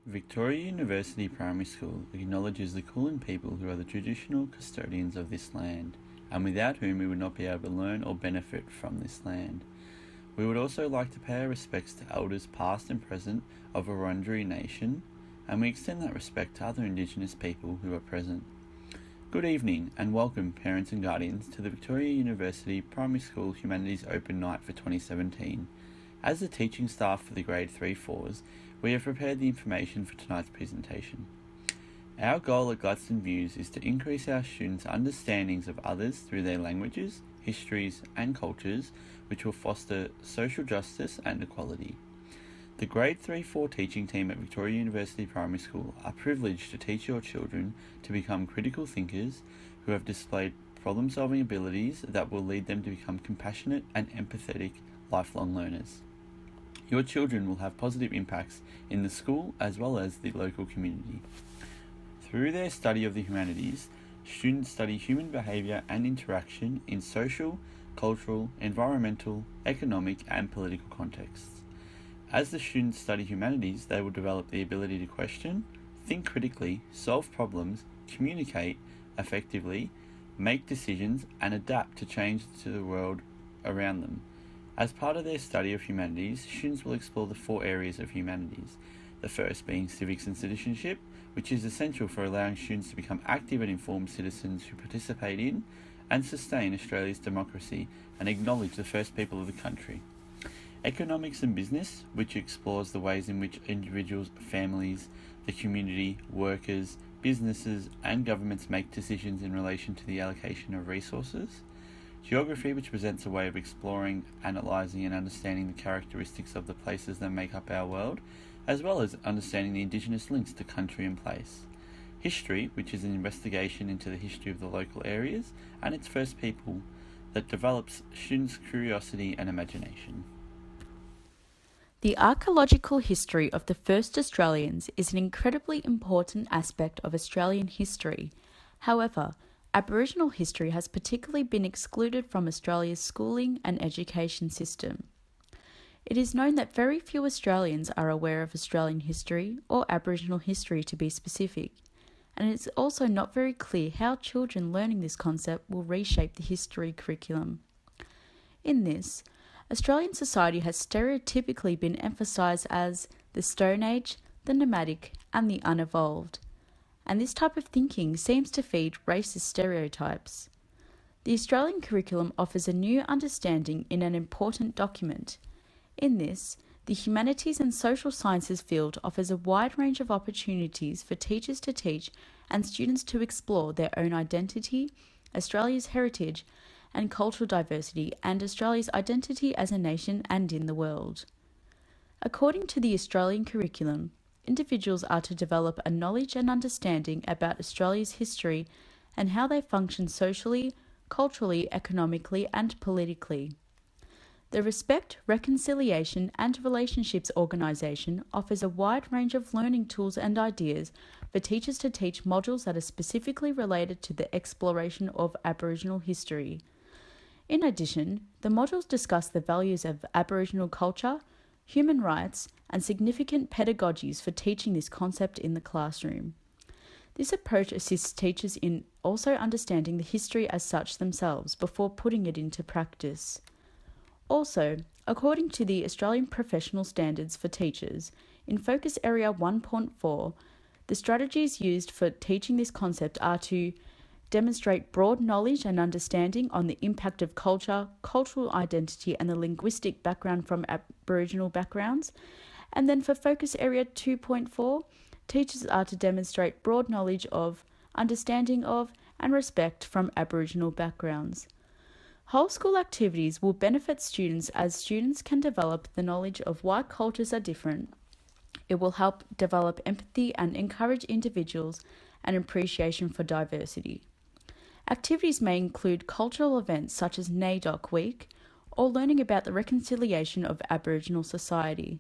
Victoria University Primary School acknowledges the Kulin people who are the traditional custodians of this land, and without whom we would not be able to learn or benefit from this land. We would also like to pay our respects to elders past and present of Wurundjeri Nation, and we extend that respect to other Indigenous people who are present. Good evening and welcome, parents and guardians, to the Victoria University Primary School Humanities Open Night for 2017. As the teaching staff for the Grade 3-4s, we have prepared the information for tonight's presentation. Our goal at Gladstone Views is to increase our students' understandings of others through their languages, histories and cultures, which will foster social justice and equality. The Grade 3-4 teaching team at Victoria University Primary School are privileged to teach your children to become critical thinkers who have displayed problem-solving abilities that will lead them to become compassionate and empathetic lifelong learners. Your children will have positive impacts in the school as well as the local community. Through their study of the humanities, students study human behaviour and interaction in social, cultural, environmental, economic and political contexts. As the students study humanities, they will develop the ability to question, think critically, solve problems, communicate effectively, make decisions and adapt to change to the world around them. As part of their study of humanities, students will explore the 4 areas of humanities, the first being civics and citizenship, which is essential for allowing students to become active and informed citizens who participate in and sustain Australia's democracy and acknowledge the first people of the country. Economics and business, which explores the ways in which individuals, families, the community, workers, businesses and governments make decisions in relation to the allocation of resources. Geography, which presents a way of exploring, analysing and understanding the characteristics of the places that make up our world, as well as understanding the Indigenous links to country and place. History, which is an investigation into the history of the local areas and its first people that develops students' curiosity and imagination. The archaeological history of the first Australians is an incredibly important aspect of Australian history. However, Aboriginal history has particularly been excluded from Australia's schooling and education system. It is known that very few Australians are aware of Australian history, or Aboriginal history to be specific, and it is also not very clear how children learning this concept will reshape the history curriculum. In this, Australian society has stereotypically been emphasised as the Stone Age, the nomadic, and the unevolved, and this type of thinking seems to feed racist stereotypes. The Australian curriculum offers a new understanding in an important document. In this, the Humanities and Social Sciences field offers a wide range of opportunities for teachers to teach and students to explore their own identity, Australia's heritage, and cultural diversity, and Australia's identity as a nation and in the world. According to the Australian curriculum, individuals are to develop a knowledge and understanding about Australia's history and how they function socially, culturally, economically, and politically. The Respect, Reconciliation and Relationships organisation offers a wide range of learning tools and ideas for teachers to teach modules that are specifically related to the exploration of Aboriginal history. In addition, the modules discuss the values of Aboriginal culture, human rights, and significant pedagogies for teaching this concept in the classroom. This approach assists teachers in also understanding the history as such themselves before putting it into practice. Also, according to the Australian Professional Standards for Teachers, in Focus Area 1.4, the strategies used for teaching this concept are to demonstrate broad knowledge and understanding on the impact of culture, cultural identity and the linguistic background from Aboriginal backgrounds. And then for Focus Area 2.4, teachers are to demonstrate broad knowledge of, understanding of and respect from Aboriginal backgrounds. Whole school activities will benefit students as students can develop the knowledge of why cultures are different. It will help develop empathy and encourage individuals and appreciation for diversity. Activities may include cultural events such as NAIDOC Week or learning about the reconciliation of Aboriginal society.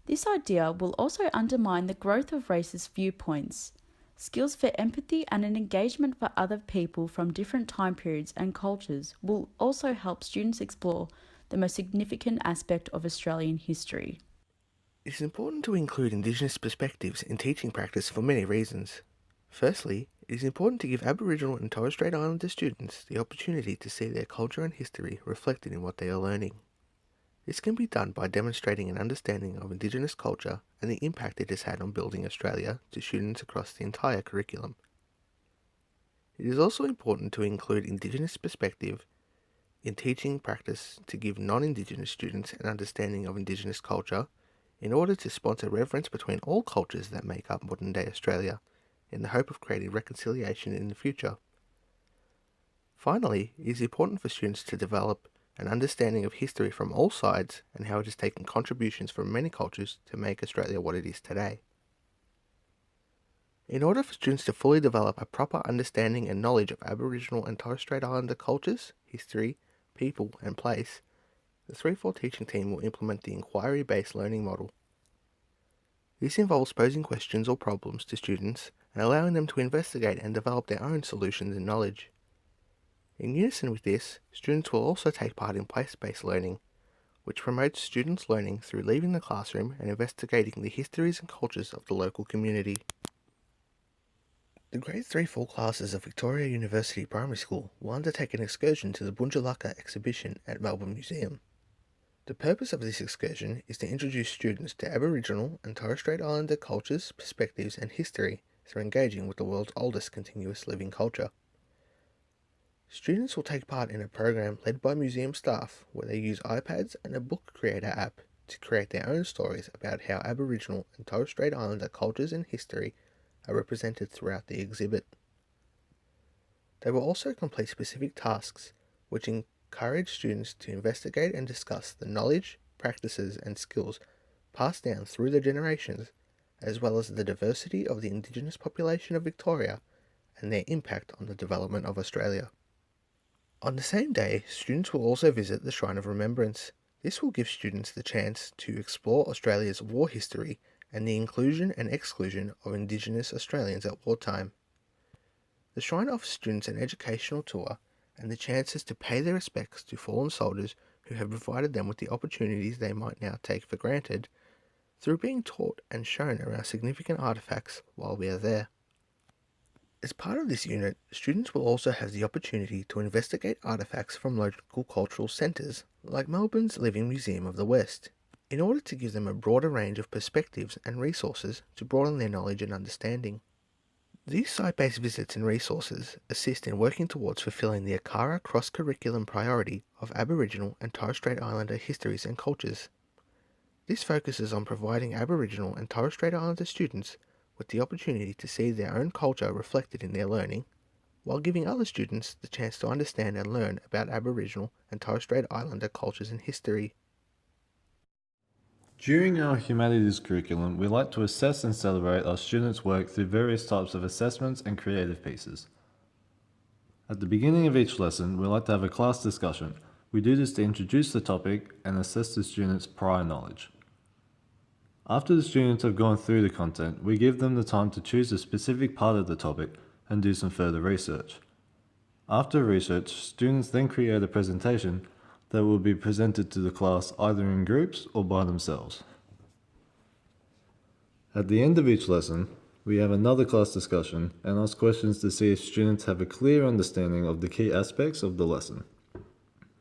This idea will also undermine the growth of racist viewpoints. Skills for empathy and an engagement for other people from different time periods and cultures will also help students explore the most significant aspect of Australian history. It is important to include Indigenous perspectives in teaching practice for many reasons. Firstly, it is important to give Aboriginal and Torres Strait Islander students the opportunity to see their culture and history reflected in what they are learning. This can be done by demonstrating an understanding of Indigenous culture and the impact it has had on building Australia to students across the entire curriculum. It is also important to include Indigenous perspective in teaching practice to give non-Indigenous students an understanding of Indigenous culture in order to sponsor reverence between all cultures that make up modern-day Australia, in the hope of creating reconciliation in the future. Finally, it is important for students to develop an understanding of history from all sides and how it has taken contributions from many cultures to make Australia what it is today. In order for students to fully develop a proper understanding and knowledge of Aboriginal and Torres Strait Islander cultures, history, people, and place, the 3-4 teaching team will implement the inquiry-based learning model. This involves posing questions or problems to students and allowing them to investigate and develop their own solutions and knowledge. In unison with this, students will also take part in place-based learning, which promotes students' learning through leaving the classroom and investigating the histories and cultures of the local community. The Grade 3-4 classes of Victoria University Primary School will undertake an excursion to the Bunjalaka exhibition at Melbourne Museum. The purpose of this excursion is to introduce students to Aboriginal and Torres Strait Islander cultures, perspectives, and history through engaging with the world's oldest continuous living culture. Students will take part in a program led by museum staff where they use iPads and a book creator app to create their own stories about how Aboriginal and Torres Strait Islander cultures and history are represented throughout the exhibit. They will also complete specific tasks which encourage students to investigate and discuss the knowledge, practices, and skills passed down through the generations, as well as the diversity of the Indigenous population of Victoria and their impact on the development of Australia. On the same day, students will also visit the Shrine of Remembrance. This will give students the chance to explore Australia's war history and the inclusion and exclusion of Indigenous Australians at wartime. The Shrine offers students an educational tour and the chances to pay their respects to fallen soldiers who have provided them with the opportunities they might now take for granted through being taught and shown around significant artefacts while we are there. As part of this unit, students will also have the opportunity to investigate artefacts from local cultural centres, like Melbourne's Living Museum of the West, in order to give them a broader range of perspectives and resources to broaden their knowledge and understanding. These site-based visits and resources assist in working towards fulfilling the ACARA cross-curriculum priority of Aboriginal and Torres Strait Islander histories and cultures. This focuses on providing Aboriginal and Torres Strait Islander students with the opportunity to see their own culture reflected in their learning, while giving other students the chance to understand and learn about Aboriginal and Torres Strait Islander cultures and history. During our Humanities curriculum, we like to assess and celebrate our students' work through various types of assessments and creative pieces. At the beginning of each lesson, we like to have a class discussion. We do this to introduce the topic and assess the students' prior knowledge. After the students have gone through the content, we give them the time to choose a specific part of the topic and do some further research. After research, students then create a presentation that will be presented to the class either in groups or by themselves. At the end of each lesson, we have another class discussion and ask questions to see if students have a clear understanding of the key aspects of the lesson.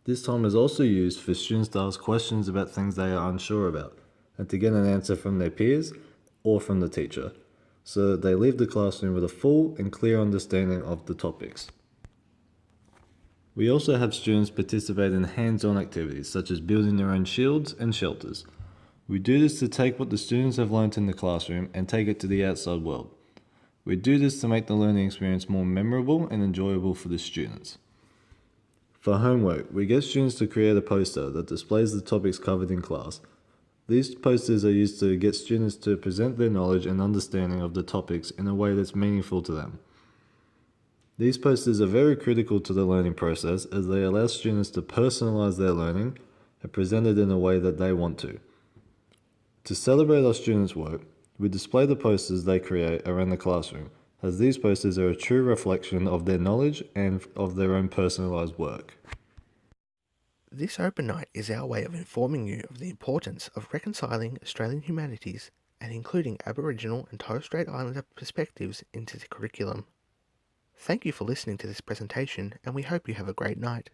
This time is also used for students to ask questions about things they are unsure about and to get an answer from their peers or from the teacher, so that they leave the classroom with a full and clear understanding of the topics. We also have students participate in hands-on activities such as building their own shields and shelters. We do this to take what the students have learnt in the classroom and take it to the outside world. We do this to make the learning experience more memorable and enjoyable for the students. For homework, we get students to create a poster that displays the topics covered in class. These posters are used to get students to present their knowledge and understanding of the topics in a way that's meaningful to them. These posters are very critical to the learning process as they allow students to personalize their learning and present it in a way that they want to. To celebrate our students' work, we display the posters they create around the classroom, as these posters are a true reflection of their knowledge and of their own personalized work. This open night is our way of informing you of the importance of reconciling Australian humanities and including Aboriginal and Torres Strait Islander perspectives into the curriculum. Thank you for listening to this presentation, and we hope you have a great night.